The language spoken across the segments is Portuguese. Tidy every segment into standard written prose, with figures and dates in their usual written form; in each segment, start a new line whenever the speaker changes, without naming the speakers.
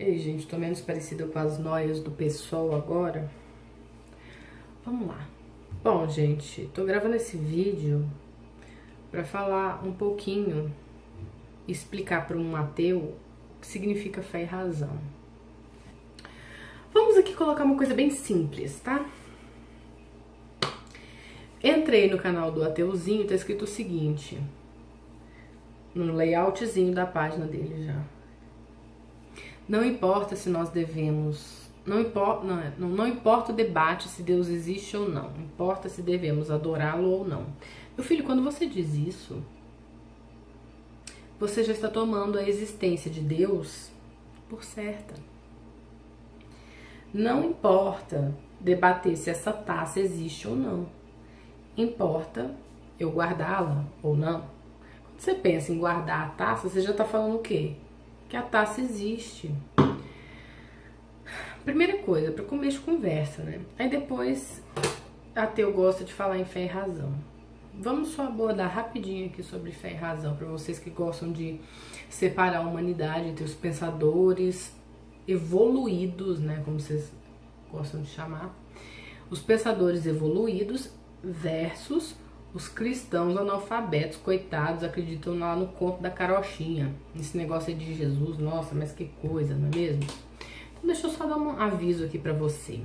Ei, gente, tô menos parecida com as noias do pessoal agora. Vamos lá. Bom, gente, tô gravando esse vídeo pra falar um pouquinho, explicar para um ateu o que significa fé e razão. Vamos aqui colocar uma coisa bem simples, tá? Entrei no canal do Ateuzinho, tá escrito o seguinte, no layoutzinho da página dele já. Não importa se nós devemos... Não importa o debate se Deus existe ou não. Importa se devemos adorá-lo ou não. Meu filho, quando você diz isso, você já está tomando a existência de Deus por certa. Não importa debater se essa taça existe ou não. Importa eu guardá-la ou não. Quando você pensa em guardar a taça, você já está falando o quê? Que a taça existe. Primeira coisa, para começo de conversa, né? Aí depois, ateu gosta de falar em fé e razão. Vamos só abordar rapidinho aqui sobre fé e razão, para vocês que gostam de separar a humanidade entre os pensadores evoluídos, né? Como vocês gostam de chamar. Os pensadores evoluídos versus os cristãos analfabetos, coitados, acreditam lá no conto da carochinha. Esse negócio aí de Jesus, nossa, mas que coisa, não é mesmo? Então deixa eu só dar um aviso aqui pra você.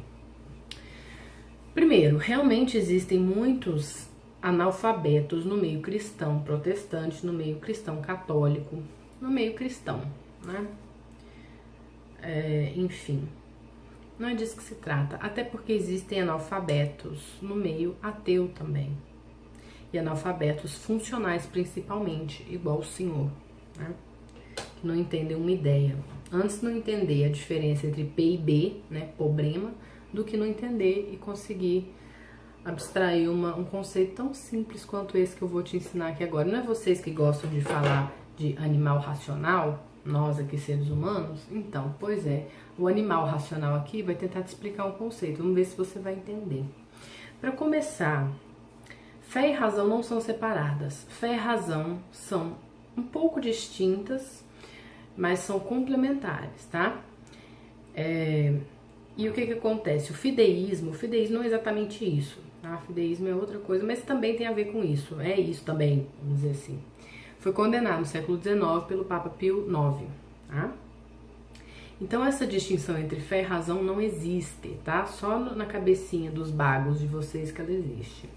Primeiro, realmente existem muitos analfabetos no meio cristão protestante, no meio cristão católico, no meio cristão, né? Enfim, não é disso que se trata. Até porque existem analfabetos no meio ateu também. E analfabetos funcionais principalmente, igual o senhor, né? Que não entendem uma ideia. Antes não entender a diferença entre P e B, né, problema, do que não entender e conseguir abstrair um conceito tão simples quanto esse que eu vou te ensinar aqui agora. Não é vocês que gostam de falar de animal racional, nós aqui seres humanos? Então, pois é, o animal racional aqui vai tentar te explicar um conceito, vamos ver se você vai entender. Para começar, fé e razão não são separadas. Fé e razão são um pouco distintas, mas são complementares, tá? E o que acontece? O fideísmo não é exatamente isso, tá? O fideísmo é outra coisa, mas também tem a ver com isso. É isso também, vamos dizer assim. Foi condenado no século XIX pelo Papa Pio IX, tá? Então essa distinção entre fé e razão não existe, tá? Só na cabecinha dos bagos de vocês que ela existe.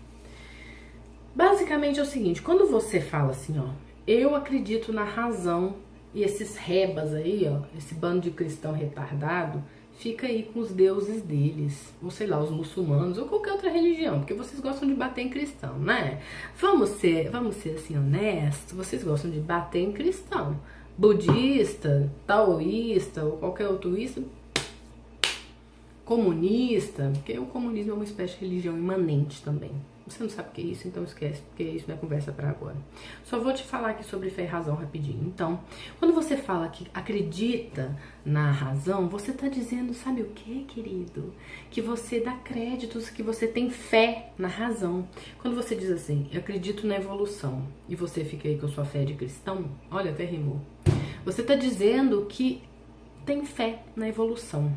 Basicamente é o seguinte, quando você fala assim, ó, eu acredito na razão, e esses rebas aí, ó, esse bando de cristão retardado, fica aí com os deuses deles, ou sei lá, os muçulmanos, ou qualquer outra religião, porque vocês gostam de bater em cristão, né? Vamos ser assim, honestos, vocês gostam de bater em cristão. Budista, taoísta, ou qualquer outro isso, comunista, porque o comunismo é uma espécie de religião imanente também. Você não sabe o que é isso, então esquece, porque isso não é conversa para agora. Só vou te falar aqui sobre fé e razão rapidinho. Então, quando você fala que acredita na razão, você tá dizendo, sabe o que, querido? Que você dá créditos, que você tem fé na razão. Quando você diz assim, eu acredito na evolução, e você fica aí com a sua fé de cristão, olha, até rimou. Você tá dizendo que tem fé na evolução.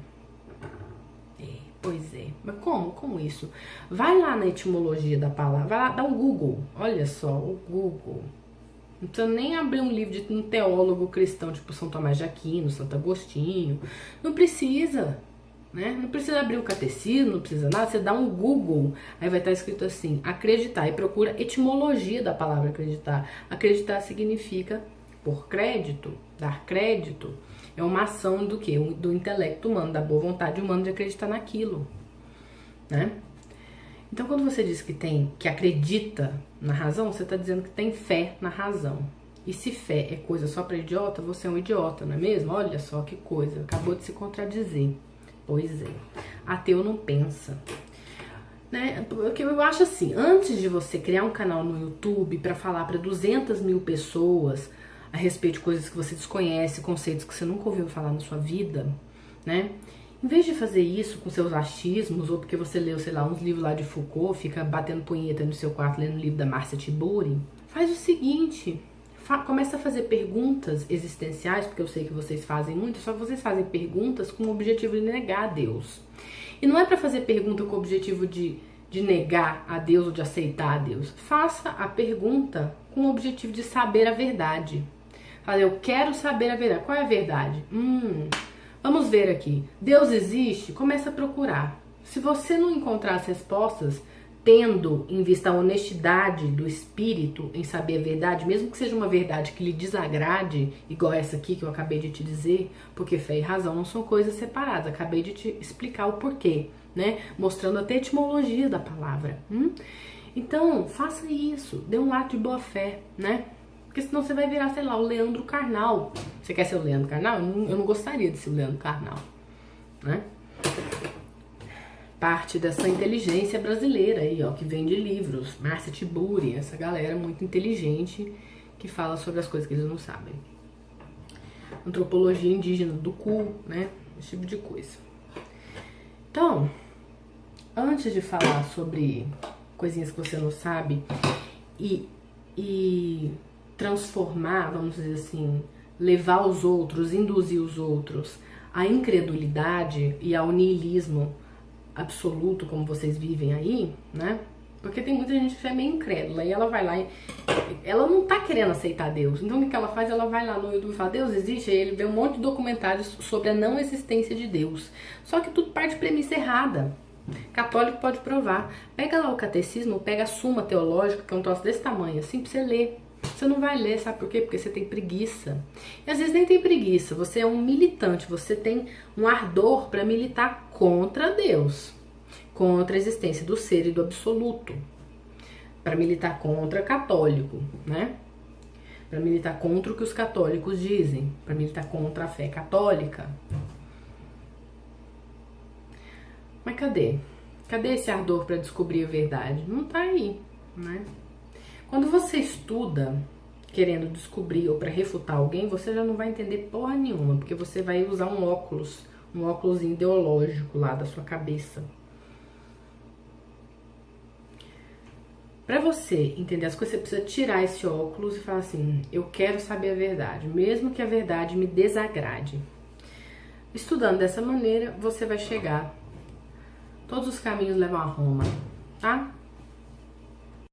Pois é, mas como? Como isso? Vai lá na etimologia da palavra, vai lá, dá um Google, olha só, o Google. Não precisa nem abrir um livro de um teólogo cristão, tipo São Tomás de Aquino, Santo Agostinho. Não precisa, né? Não precisa abrir o catecismo, não precisa nada, você dá um Google, aí vai estar escrito assim, acreditar, e procura etimologia da palavra acreditar. Acreditar significa por crédito, dar crédito. É uma ação do quê? Do intelecto humano, da boa vontade humana de acreditar naquilo, né? Então, quando você diz que acredita na razão, você está dizendo que tem fé na razão. E se fé é coisa só para idiota, você é um idiota, não é mesmo? Olha só que coisa, acabou de se contradizer. Pois é, ateu não pensa. Né? Porque eu acho assim, antes de você criar um canal no YouTube para falar para 200 mil pessoas a respeito de coisas que você desconhece, conceitos que você nunca ouviu falar na sua vida, né? Em vez de fazer isso com seus achismos, ou porque você leu, sei lá, uns livros lá de Foucault, fica batendo punheta no seu quarto lendo o livro da Márcia Tiburi, faz o seguinte, começa a fazer perguntas existenciais, porque eu sei que vocês fazem muito, só que vocês fazem perguntas com o objetivo de negar a Deus. E não é para fazer pergunta com o objetivo de negar a Deus ou de aceitar a Deus. Faça a pergunta com o objetivo de saber a verdade. Fala, eu quero saber a verdade. Qual é a verdade? Vamos ver aqui. Deus existe? Começa a procurar. Se você não encontrar as respostas, tendo em vista a honestidade do espírito em saber a verdade, mesmo que seja uma verdade que lhe desagrade, igual essa aqui que eu acabei de te dizer, porque fé e razão não são coisas separadas. Acabei de te explicar o porquê, né? Mostrando até a etimologia da palavra. Então, faça isso. Dê um ato de boa fé, né? Porque senão você vai virar, sei lá, o Leandro Carnal. Você quer ser o Leandro Carnal? Eu não gostaria de ser o Leandro Carnal, né? Parte dessa inteligência brasileira aí, ó, que vem de livros. Márcia Tiburi, essa galera muito inteligente que fala sobre as coisas que eles não sabem. Antropologia indígena do cu, né? Esse tipo de coisa. Então, antes de falar sobre coisinhas que você não sabe e transformar, vamos dizer assim, levar os outros, induzir os outros à incredulidade e ao niilismo absoluto, como vocês vivem aí, né? Porque tem muita gente que já é meio incrédula e ela vai lá e ela não tá querendo aceitar Deus. Então o que ela faz? Ela vai lá no YouTube e fala, Deus existe? Aí ele vê um monte de documentários sobre a não existência de Deus. Só que tudo parte de premissa errada. Católico pode provar. Pega lá o catecismo, pega a Suma Teológica, que é um troço desse tamanho, assim, pra você ler. Você não vai ler, sabe por quê? Porque você tem preguiça. E às vezes nem tem preguiça, você é um militante, você tem um ardor para militar contra Deus, contra a existência do ser e do absoluto, para militar contra católico, né? Para militar contra o que os católicos dizem, para militar contra a fé católica. Mas cadê? Cadê esse ardor para descobrir a verdade? Não tá aí, né? Quando você estuda querendo descobrir ou para refutar alguém, você já não vai entender porra nenhuma, porque você vai usar um óculos ideológico lá da sua cabeça. Para você entender as coisas, você precisa tirar esse óculos e falar assim, eu quero saber a verdade, mesmo que a verdade me desagrade. Estudando dessa maneira, você vai chegar. Todos os caminhos levam a Roma, tá?